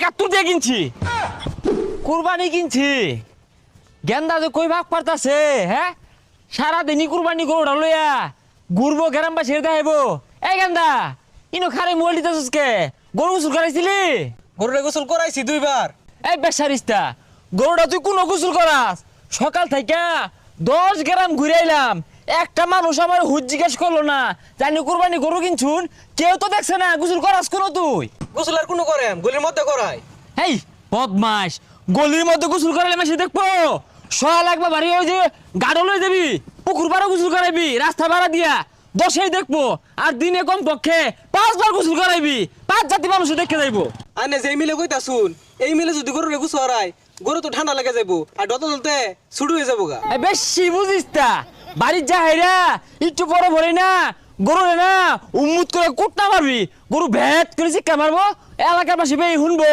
71 দিয়ে কিনছি কুরবানি কিনছি গেন্দা যে কই ভাগ পারতাছে হ্যাঁ সারাদিনই কুরবানি গরুটা লইয়া ঘুরবো গ্রামবাসী দেখাইবো এই গেন্দা ইনো খারে মোবাইল দিতেছিস কে গরু গোসল করাইছিলি গরুরে গোসল করাইছি 2 বার। এই বেসারিস্তা গরুটা তুই কোন গোসল করাস সকাল থেকে 10 গ্রাম ঘুরে আইলাম একটা মানুষ আমার হুজ জিজ্ঞেস করলো না জানি কুরবানি গরু কিনছুন কেউ তো দেখছে না গোসল করাস কোন তুই গোসল আর কোনো করেম গলির মধ্যে করাই। এই বদমাস গলির মধ্যে গোসল করালে মেশে দেখবো সয়া লাগবে বাড়ি ওই যে গাড়ো লই যাবি পুকুর পাড়া গোসল করাইবি রাস্তা ভাড়া দিয়া 10এই দেখবো আর দিনে কম পক্ষে 5 বার গোসল করাইবি 5 জাতি মানুষ দেখে যাইবো আনে যে মিলে কইতা শুন এই মিলে যদি গরুরে গোসল করাই গরু তো ঠান্ডা লেগে যাবো আর ডত ডলতে ছুটু হয়ে যাবো গা। এই বেশি বুঝিস তা বাড়ির যা হাইরা একটু পরে ভরে না গরু না উম্মুত করে কুটনা মারবি গরু ভেট করে শিক্ষা মারবো এলাকার পাশে শুনবো